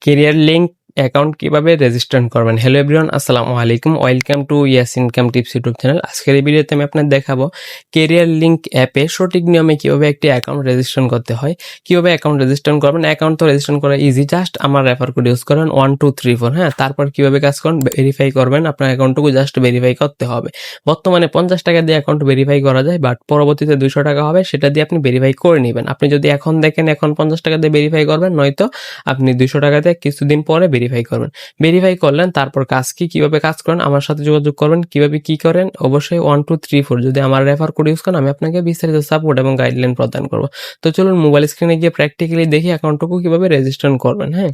Career link account কিভাবে registration করবেন। Hello everyone, আসসালামু আলাইকুম, welcome to yes income tips YouTube channel. আজকের এই ভিডিওতে আমি আপনাদের দেখাবো কেরিয়ার লিঙ্ক অ্যাপে সঠিক নিয়মে কিভাবে একটি অ্যাকাউন্ট রেজিস্ট্রেশন করতে হয়, কিভাবে অ্যাকাউন্ট রেজিস্ট্রেশন করবেন। অ্যাকাউন্ট তো রেজিস্ট্রেশন করা ইজি, জাস্ট আমার রেফার কোড ইউজ করেন 1 2 3 4। হ্যাঁ, তারপর কিভাবে কাজ করেন, ভেরিফাই করবেন। আপনার অ্যাকাউন্টটুকু জাস্ট ভেরিফাই করতে হবে। বর্তমানে 50 টাকা দিয়ে অ্যাকাউন্ট ভেরিফাই করা যায়, বাট পরবর্তীতে 200 টাকা হবে, সেটা দিয়ে আপনি ভেরিফাই করে নেবেন। আপনি যদি এখন দেখেন এখন 50 টাকা দিয়ে ভেরিফাই করবেন, নয়তো আপনি 200 টাকা দিয়ে কিছুদিন পরে ভেরিফাই করবেন। ভেরিফাই করলেন, তারপর কাজ কি, কিভাবে কাজ করেন আমার সাথে যোগাযোগ করবেন। কিভাবে কি করেন, অবশ্যই 1 2 3 4 যদি আমার রেফার কোড ইউজ করেন, আমি আপনাকে বিস্তারিত সাপোর্ট এবং গাইডলাইন প্রদান করব। তো চলুন মোবাইল স্ক্রিনে গিয়ে প্র্যাকটিক্যালি দেখি অ্যাকাউন্টটুকু কিভাবে রেজিস্ট্রেশন করবেন। হ্যাঁ,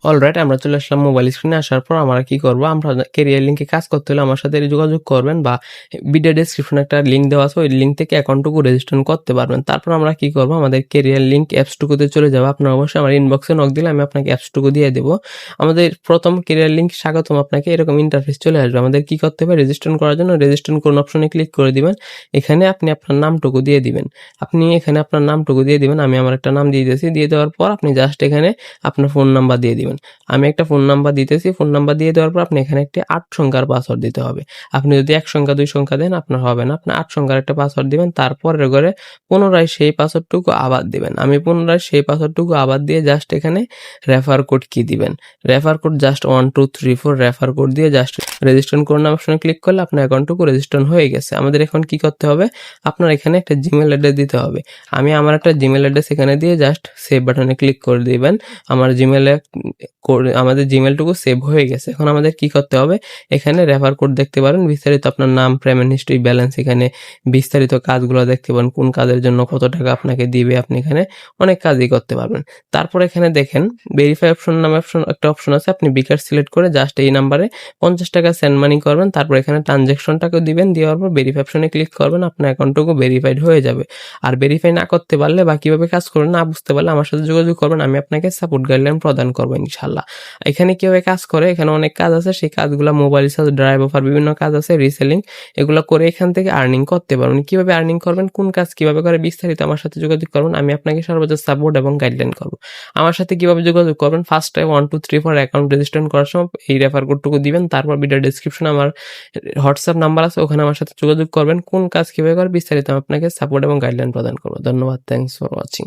অলরাইট, আমরা চলে আসলাম মোবাইল স্ক্রিনে। আসার পর আমরা কি করব, আমরা কেরিয়ার লিঙ্কে কাজ করতে হলে আমার সাথে যোগাযোগ করবেন, বা ভিডিও ডেসক্রিপশনে একটা লিঙ্ক দেওয়া আছে, ওই লিঙ্ক থেকে অ্যাকাউন্টটুকু রেজিস্ট্রেশন করতে পারবেন। তারপর আমরা কি করব, আমাদের কেরিয়ার লিঙ্ক অ্যাপসটুকুতে চলে যাব। আপনারা অবশ্যই আমার ইনবক্সে নক দিলে আমি আপনাকে অ্যাপসটুকু দিয়ে দেবো। আমাদের প্রথম কেরিয়ার লিঙ্ক স্বাগতম, আপনাকে এরকম ইন্টারফেস চলে আসবে। আমাদের কি করতে হবে, রেজিস্ট্রেশন করার জন্য রেজিস্ট্রেশন কোন অপশনে ক্লিক করে দিবেন। এখানে আপনি আপনার নামটুকু দিয়ে দিবেন। এখানে আপনার নামটুকু দিয়ে দিবেন। আমি আমার একটা নাম দিয়ে দিয়েছি। দিয়ে দেওয়ার পর আপনি জাস্ট এখানে আপনার ফোন নাম্বার দিয়ে দিবেন। আমি একটা ফোন নাম্বার দিতেছি। ফোন নাম্বার দিয়ে দেওয়ার পর আপনি এখানে একটি 8 সংখ্যার পাসওয়ার্ড দিতে হবে। আপনি যদি 1 সংখ্যা 2 সংখ্যা দেন আপনার হবে না। আপনি 8 সংখ্যার একটা পাসওয়ার্ড দিবেন। তারপরের ঘরে পুনরায় সেই পাসওয়ার্ডটুকু আবার দিবেন। আমি পুনরায় সেই পাসওয়ার্ডটুকু আবার দিয়ে জাস্ট এখানে রেফার কোড কি দিবেন। Refer code just 1 2 3 4 refer code দিয়ে জাস্ট রেজিস্ট্রেশন করুন অপশনে ক্লিক করলে আপনার অ্যাকাউন্টটুকু রেজিস্ট্রেশন হয়ে গেছে। আমাদের এখন কি করতে হবে, আপনার এখানে একটা জিমেল অ্যাড্রেস দিতে হবে। আমি আমার একটা জিমেল অ্যাড্রেস এখানে দিয়ে জাস্ট সেভ বাটনে ক্লিক করে দিবেন। আমার জিমেলে আমাদের জিমেলটুকু সেভ হয়ে গেছে। এখন আমাদের কি করতে হবে, এখানে রেফার কোড দেখতে পারেন, বিস্তারিত আপনার নাম, পেমেন্ট হিস্ট্রি, ব্যালেন্স, এখানে বিস্তারিত কাজগুলো দেখতে পারেন, কোন কাজের জন্য কত টাকা আপনাকে দিবে। আপনি এখানে অনেক কাজই করতে পারবেন। তারপর এখানে দেখেন ভেরিফাই অপশন নামে একটা অপশন আছে। আপনি বিকাশ সিলেক্ট করে জাস্ট এই নাম্বারে 50 টাকা সেন্ড মানি করবেন। তারপর এখানে ট্রানজ্যাকশনটাকে দিবেন। দেওয়ার পর ভেরিফাই অপশনে ক্লিক করবেন, আপনার অ্যাকাউন্টটুকু ভেরিফাইড হয়ে যাবে। আর ভেরিফাই না করতে পারলে বা কিভাবে কাজ করবেন না বুঝতে পারলে আমার সাথে যোগাযোগ করবেন, আমি আপনাকে সাপোর্ট গাইডলাইন প্রদান করবো ইনশাল্লাহ। এখানে কিভাবে কাজ করে, এখানে অনেক কাজ আছে, সেই কাজগুলো মোবাইল রিচার্জ, ড্রাইভ অফার, বিভিন্ন কাজ আছে, রিসেলিং, এগুলো করে এখান থেকে আর্নিং করতে পারবেন। কিভাবে আর্নিং করবেন, কোন কাজ কিভাবে করে, বিস্তারিত আমার সাথে যোগাযোগ করবেন, আমি আপনাকে সর্বোচ্চ সাপোর্ট এবং গাইডলাইন করবো। আমার সাথে কিভাবে যোগাযোগ করবেন, ফার্স্ট টাইম 1 2 3 4 অ্যাকাউন্ট রেজিস্ট্রেশন করার সময় এই রেফার কোডটুকু দিবেন। তারপর ভিডিও ডেসক্রিপশনে আমার হোয়াটসঅ্যাপ নাম্বার আছে, ওখানে আমার সাথে যোগাযোগ করবেন। কোন কাজ কিভাবে করে বিস্তারিত আমি আপনাকে সাপোর্ট এবং গাইডলাইন প্রদান করবো। ধন্যবাদ, থ্যাংকস ফর ওয়াচিং।